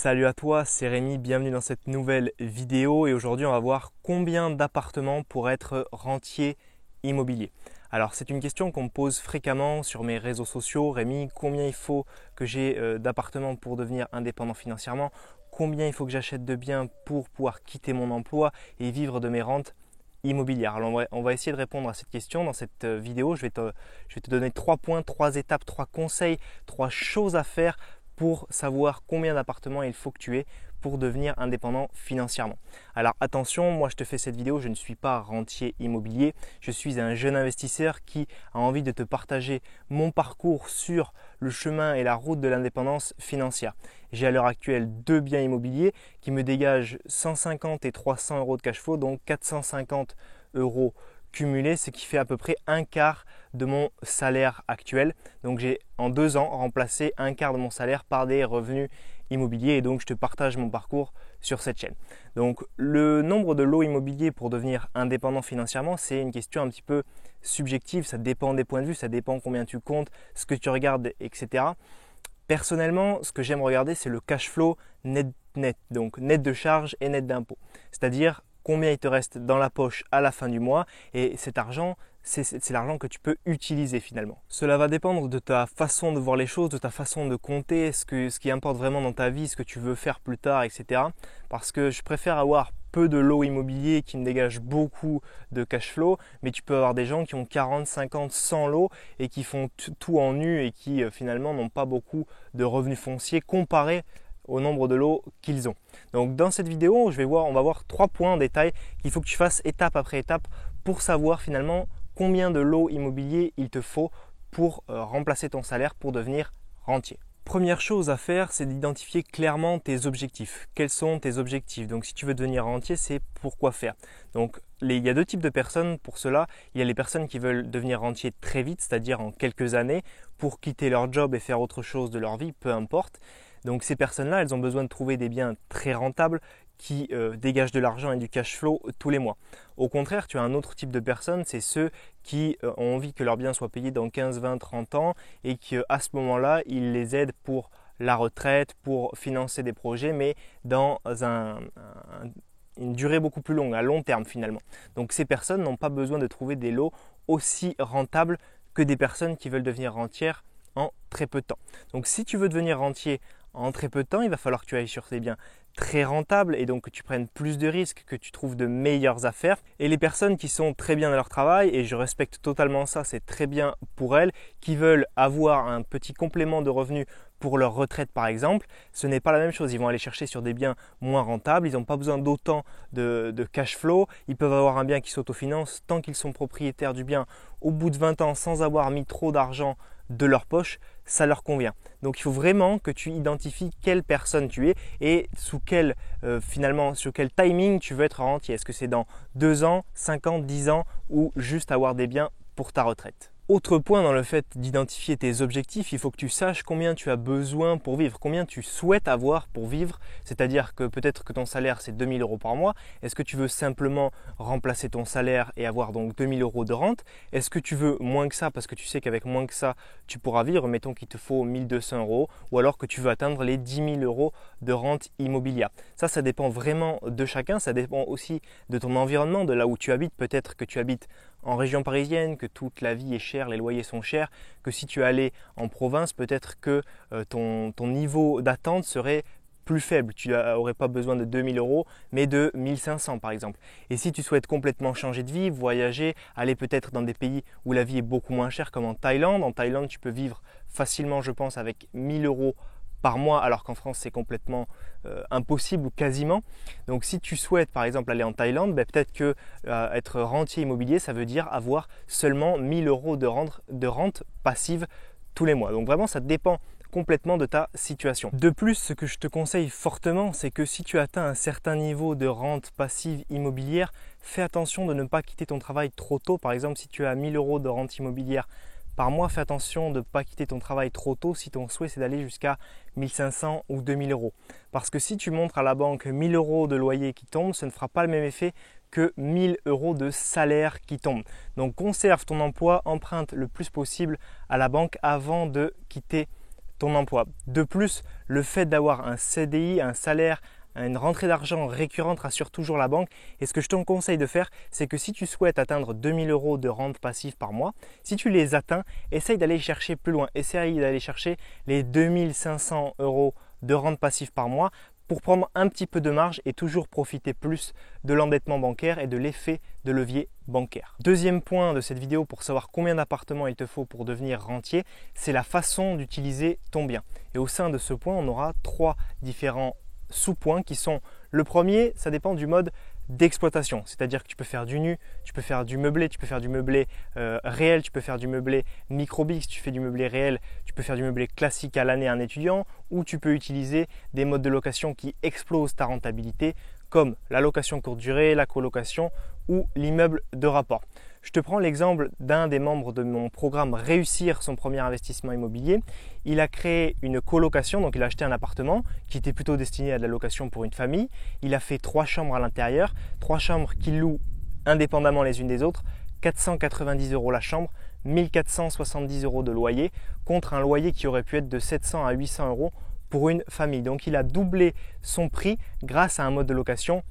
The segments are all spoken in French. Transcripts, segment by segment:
Salut à toi, c'est Rémi, bienvenue dans cette nouvelle vidéo et aujourd'hui on va voir combien d'appartements pour être rentier immobilier. Alors c'est une question qu'on me pose fréquemment sur mes réseaux sociaux. Rémi, combien il faut que j'ai d'appartements pour devenir indépendant financièrement? Combien il faut que j'achète de biens pour pouvoir quitter mon emploi et vivre de mes rentes immobilières? Alors on va essayer de répondre à cette question dans cette vidéo. Je vais te donner 3 points, 3 étapes, 3 conseils, 3 choses à faire pour savoir combien d'appartements il faut que tu aies pour devenir indépendant financièrement. Alors attention, moi je te fais cette vidéo, je ne suis pas rentier immobilier, je suis un jeune investisseur qui a envie de te partager mon parcours sur le chemin et la route de l'indépendance financière. J'ai à l'heure actuelle 2 biens immobiliers qui me dégagent 150 et 300 euros de cash flow, donc 450 euros cumulé, ce qui fait à peu près un quart de mon salaire actuel. Donc j'ai en 2 ans remplacé un quart de mon salaire par des revenus immobiliers et donc je te partage mon parcours sur cette chaîne. Donc le nombre de lots immobiliers pour devenir indépendant financièrement, c'est une question un petit peu subjective, ça dépend des points de vue, ça dépend combien tu comptes, ce que tu regardes, etc. Personnellement, ce que j'aime regarder, c'est le cash flow net, donc net de charges et net d'impôts. C'est-à-dire combien il te reste dans la poche à la fin du mois et cet argent, c'est l'argent que tu peux utiliser finalement. Cela va dépendre de ta façon de voir les choses, de ta façon de compter, ce qui importe vraiment dans ta vie, ce que tu veux faire plus tard, etc. Parce que je préfère avoir peu de lots immobiliers qui me dégagent beaucoup de cash flow, mais tu peux avoir des gens qui ont 40, 50, 100 lots et qui font tout en nu et qui finalement n'ont pas beaucoup de revenus fonciers comparés au nombre de lots qu'ils ont. Donc dans cette vidéo, on va voir 3 points en détail qu'il faut que tu fasses étape après étape pour savoir finalement combien de lots immobiliers il te faut pour remplacer ton salaire pour devenir rentier. Première chose à faire, c'est d'identifier clairement tes objectifs. Quels sont tes objectifs? Donc si tu veux devenir rentier, c'est pourquoi faire. Donc il y a 2 types de personnes pour cela. Il y a les personnes qui veulent devenir rentier très vite, c'est-à-dire en quelques années, pour quitter leur job et faire autre chose de leur vie, peu importe. Donc ces personnes-là, elles ont besoin de trouver des biens très rentables qui dégagent de l'argent et du cash flow tous les mois. Au contraire, tu as un autre type de personnes, c'est ceux qui ont envie que leurs biens soient payés dans 15, 20, 30 ans et qu'à ce moment-là, ils les aident pour la retraite, pour financer des projets, mais dans une durée beaucoup plus longue, à long terme finalement. Donc ces personnes n'ont pas besoin de trouver des lots aussi rentables que des personnes qui veulent devenir rentières en très peu de temps. Donc si tu veux devenir rentier en très peu de temps, il va falloir que tu ailles sur des biens très rentables et donc que tu prennes plus de risques, que tu trouves de meilleures affaires. Et les personnes qui sont très bien dans leur travail, et je respecte totalement ça, c'est très bien pour elles, qui veulent avoir un petit complément de revenus pour leur retraite par exemple, ce n'est pas la même chose. Ils vont aller chercher sur des biens moins rentables, ils n'ont pas besoin d'autant de cash flow, ils peuvent avoir un bien qui s'autofinance tant qu'ils sont propriétaires du bien au bout de 20 ans sans avoir mis trop d'argent de leur poche, ça leur convient. Donc il faut vraiment que tu identifies quelle personne tu es et sur quel timing tu veux être rentier. Est-ce que c'est dans 2 ans, 5 ans, 10 ans ou juste avoir des biens pour ta retraite? Autre point dans le fait d'identifier tes objectifs, il faut que tu saches combien tu as besoin pour vivre, combien tu souhaites avoir pour vivre. C'est-à-dire que peut-être que ton salaire c'est 2 000 euros par mois. Est-ce que tu veux simplement remplacer ton salaire et avoir donc 2 000 euros de rente? Est-ce que tu veux moins que ça parce que tu sais qu'avec moins que ça tu pourras vivre? Mettons qu'il te faut 1 200 euros ou alors que tu veux atteindre les 10 000 euros de rente immobilière. Ça dépend vraiment de chacun. Ça dépend aussi de ton environnement, de là où tu habites. Peut-être que tu habites en région parisienne, que toute la vie est chère, les loyers sont chers, que si tu allais en province, peut-être que ton niveau d'attente serait plus faible. Tu n'aurais pas besoin de 2 000 euros, mais de 1 500 par exemple. Et si tu souhaites complètement changer de vie, voyager, aller peut-être dans des pays où la vie est beaucoup moins chère, comme en Thaïlande. En Thaïlande, tu peux vivre facilement, je pense, avec 1 000 euros par mois, alors qu'en France c'est complètement impossible ou quasiment. Donc si tu souhaites par exemple aller en Thaïlande, peut-être que être rentier immobilier, ça veut dire avoir seulement 1 000 euros de rente passive tous les mois. Donc vraiment ça dépend complètement de ta situation. De plus, ce que je te conseille fortement, c'est que si tu atteins un certain niveau de rente passive immobilière, fais attention de ne pas quitter ton travail trop tôt. Par exemple, si tu as 1 000 euros de rente immobilière par mois, fais attention de ne pas quitter ton travail trop tôt si ton souhait c'est d'aller jusqu'à 1 500 ou 2 000 euros. Parce que si tu montres à la banque 1 000 euros de loyer qui tombe, ce ne fera pas le même effet que 1 000 euros de salaire qui tombent. Donc conserve ton emploi, emprunte le plus possible à la banque avant de quitter ton emploi. De plus, le fait d'avoir un CDI, un salaire, une rentrée d'argent récurrente rassure toujours la banque. Et ce que je te conseille de faire, c'est que si tu souhaites atteindre 2000 € de rente passive par mois, si tu les atteins, essaye d'aller chercher plus loin. Essaye d'aller chercher les 2500 € de rente passive par mois pour prendre un petit peu de marge et toujours profiter plus de l'endettement bancaire et de l'effet de levier bancaire. Deuxième point de cette vidéo pour savoir combien d'appartements il te faut pour devenir rentier, c'est la façon d'utiliser ton bien. Et au sein de ce point, on aura 3 différents sous-points qui sont: le premier, ça dépend du mode d'exploitation, c'est-à-dire que tu peux faire du nu, tu peux faire du meublé, tu peux faire du meublé réel, tu peux faire du meublé micro-BIG. Si tu fais du meublé réel, tu peux faire du meublé classique à l'année à un étudiant, ou tu peux utiliser des modes de location qui explosent ta rentabilité comme la location courte durée, la colocation ou l'immeuble de rapport. Je te prends l'exemple d'un des membres de mon programme Réussir son premier investissement immobilier. Il a créé une colocation, donc il a acheté un appartement qui était plutôt destiné à de la location pour une famille. Il a fait 3 chambres à l'intérieur, 3 chambres qu'il loue indépendamment les unes des autres, 490 € la chambre, 1470 € de loyer, contre un loyer qui aurait pu être de 700 à 800 € pour une famille. Donc il a doublé son prix grâce à un mode de location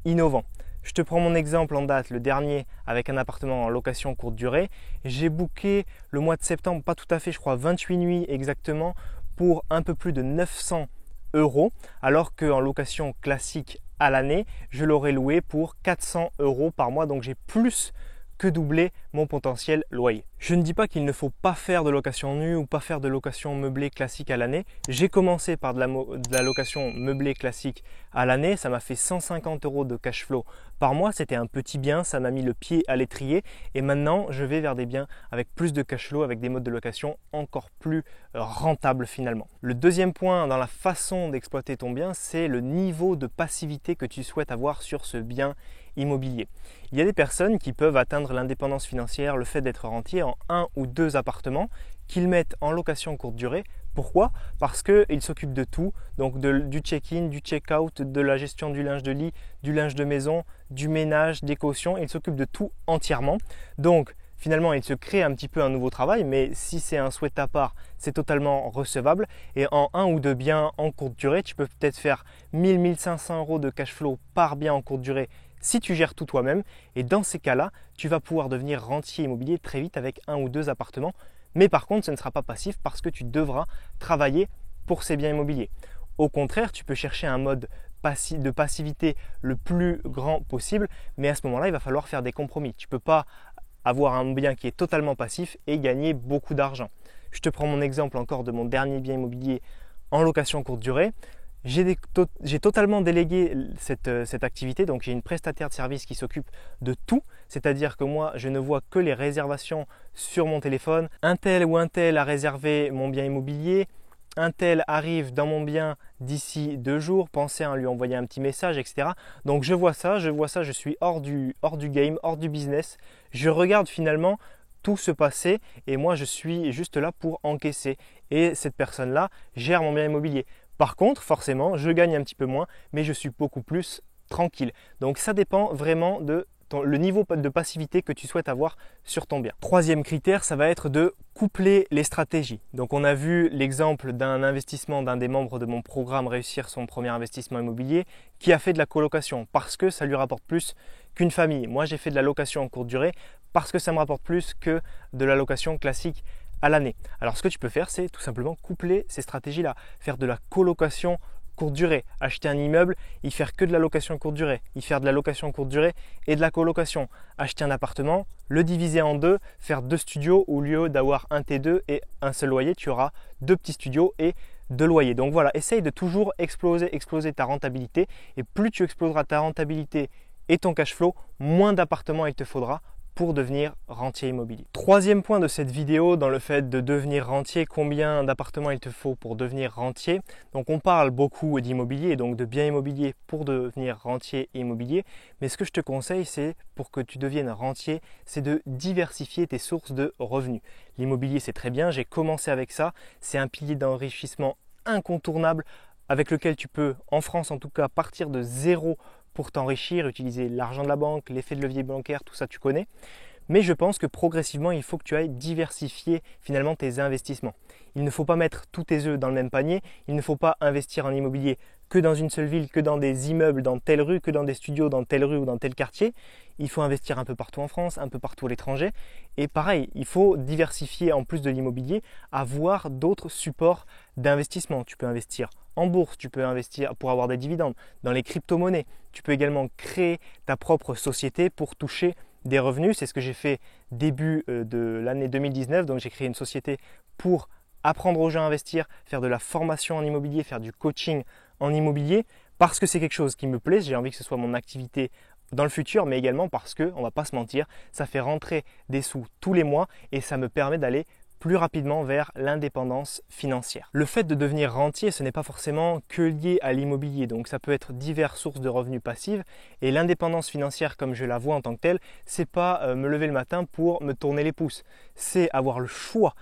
innovant. Je te prends mon exemple en date, le dernier, avec un appartement en location courte durée. J'ai booké le mois de septembre, pas tout à fait, je crois 28 nuits exactement, pour un peu plus de 900 €, alors qu'en location classique à l'année, je l'aurais loué pour 400 € par mois. Donc j'ai plus que doublé mon potentiel loyer. Je ne dis pas qu'il ne faut pas faire de location nue ou pas faire de location meublée classique à l'année. J'ai commencé par de la location meublée classique à l'année. Ça m'a fait 150 € de cash flow par mois. C'était un petit bien, ça m'a mis le pied à l'étrier. Et maintenant, je vais vers des biens avec plus de cash flow, avec des modes de location encore plus rentables finalement. Le deuxième point dans la façon d'exploiter ton bien, c'est le niveau de passivité que tu souhaites avoir sur ce bien immobilier. Il y a des personnes qui peuvent atteindre l'indépendance financière, le fait d'être rentier, en 1 ou 2 appartements qu'ils mettent en location courte durée. Pourquoi? Parce qu'ils s'occupent de tout, donc du check-in, du check-out, de la gestion du linge de lit, du linge de maison, du ménage, des cautions. Ils s'occupent de tout entièrement. Donc finalement, il se crée un petit peu un nouveau travail, mais si c'est un souhait de ta part, c'est totalement recevable. Et en 1 ou 2 biens en courte durée, tu peux peut-être faire 1000-1500 € de cash flow par bien en courte durée si tu gères tout toi-même. Et dans ces cas-là, tu vas pouvoir devenir rentier immobilier très vite avec 1 ou 2 appartements. Mais par contre, ce ne sera pas passif parce que tu devras travailler pour ces biens immobiliers. Au contraire, tu peux chercher un mode de passivité le plus grand possible, mais à ce moment-là, il va falloir faire des compromis. Tu ne peux pas avoir un bien qui est totalement passif et gagner beaucoup d'argent. Je te prends mon exemple encore de mon dernier bien immobilier en location courte durée. J'ai totalement délégué cette activité, donc j'ai une prestataire de service qui s'occupe de tout, c'est-à-dire que moi je ne vois que les réservations sur mon téléphone. Un tel ou un tel a réservé mon bien immobilier, un tel arrive dans mon bien d'ici 2 jours, pensez à lui envoyer un petit message, etc. Donc je vois ça, je suis hors du game, hors du business. Je regarde finalement tout se passer et moi je suis juste là pour encaisser. Et cette personne-là gère mon bien immobilier. Par contre, forcément, je gagne un petit peu moins, mais je suis beaucoup plus tranquille. Donc ça dépend vraiment de le niveau de passivité que tu souhaites avoir sur ton bien. Troisième critère, ça va être de coupler les stratégies. Donc on a vu l'exemple d'un investissement d'un des membres de mon programme Réussir son premier investissement immobilier qui a fait de la colocation parce que ça lui rapporte plus qu'une famille. Moi, j'ai fait de la location en courte durée parce que ça me rapporte plus que de la location classique à l'année. Alors ce que tu peux faire, c'est tout simplement coupler ces stratégies-là, faire de la colocation courte durée, acheter un immeuble, y faire que de la location courte durée, y faire de la location courte durée et de la colocation, acheter un appartement, le diviser en 2, faire 2 studios au lieu d'avoir un T2 et un seul loyer, tu auras 2 petits studios et 2 loyers. Donc voilà, essaye de toujours exploser ta rentabilité et plus tu exploseras ta rentabilité et ton cash flow, moins d'appartements il te faudra pour devenir rentier immobilier. Troisième point de cette vidéo dans le fait de devenir rentier, combien d'appartements il te faut pour devenir rentier. Donc on parle beaucoup d'immobilier et donc de biens immobiliers pour devenir rentier immobilier. Mais ce que je te conseille, c'est pour que tu deviennes rentier, c'est de diversifier tes sources de revenus. L'immobilier, c'est très bien, j'ai commencé avec ça. C'est un pilier d'enrichissement incontournable avec lequel tu peux, en France en tout cas, partir de zéro pour t'enrichir, utiliser l'argent de la banque, l'effet de levier bancaire, tout ça tu connais. Mais je pense que progressivement, il faut que tu ailles diversifier finalement tes investissements. Il ne faut pas mettre tous tes œufs dans le même panier. Il ne faut pas investir en immobilier que dans une seule ville, que dans des immeubles dans telle rue, que dans des studios dans telle rue ou dans tel quartier. Il faut investir un peu partout en France, un peu partout à l'étranger. Et pareil, il faut diversifier en plus de l'immobilier, avoir d'autres supports d'investissement. Tu peux investir en bourse, tu peux investir pour avoir des dividendes, dans les crypto-monnaies. Tu peux également créer ta propre société pour toucher des revenus. C'est ce que j'ai fait début de l'année 2019. Donc j'ai créé une société pour apprendre aux gens à investir, faire de la formation en immobilier, faire du coaching en immobilier, parce que c'est quelque chose qui me plaît. J'ai envie que ce soit mon activité dans le futur, mais également parce que, on ne va pas se mentir, ça fait rentrer des sous tous les mois et ça me permet d'aller plus rapidement vers l'indépendance financière. Le fait de devenir rentier, ce n'est pas forcément que lié à l'immobilier, donc ça peut être diverses sources de revenus passifs et l'indépendance financière comme je la vois en tant que telle, c'est pas me lever le matin pour me tourner les pouces, c'est avoir le choix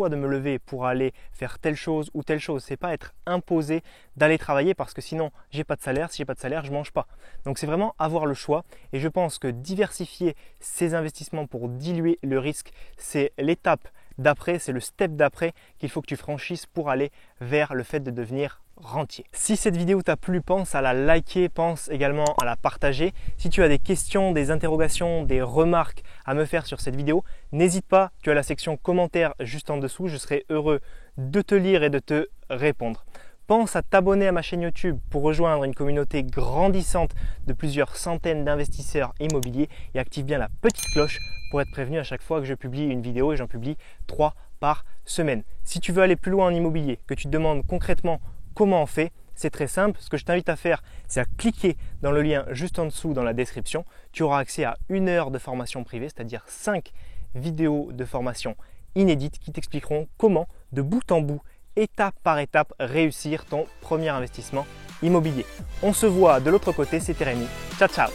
de me lever pour aller faire telle chose ou telle chose, c'est pas être imposé d'aller travailler parce que sinon j'ai pas de salaire, si j'ai pas de salaire, je mange pas. Donc c'est vraiment avoir le choix et je pense que diversifier ses investissements pour diluer le risque, c'est l'étape d'après, c'est le step d'après qu'il faut que tu franchisses pour aller vers le fait de devenir rentier. Si cette vidéo t'a plu, pense à la liker, pense également à la partager. Si tu as des questions, des interrogations, des remarques à me faire sur cette vidéo, n'hésite pas, tu as la section commentaires juste en dessous, je serai heureux de te lire et de te répondre. Pense à t'abonner à ma chaîne YouTube pour rejoindre une communauté grandissante de plusieurs centaines d'investisseurs immobiliers et active bien la petite cloche pour être prévenu à chaque fois que je publie une vidéo et j'en publie 3 par semaine. Si tu veux aller plus loin en immobilier, que tu te demandes concrètement comment on fait, c'est très simple. Ce que je t'invite à faire, c'est à cliquer dans le lien juste en dessous dans la description. Tu auras accès à 1 heure de formation privée, c'est-à-dire 5 vidéos de formation inédites qui t'expliqueront comment, de bout en bout, étape par étape, réussir ton premier investissement immobilier. On se voit de l'autre côté, c'était Rémi. Ciao, ciao!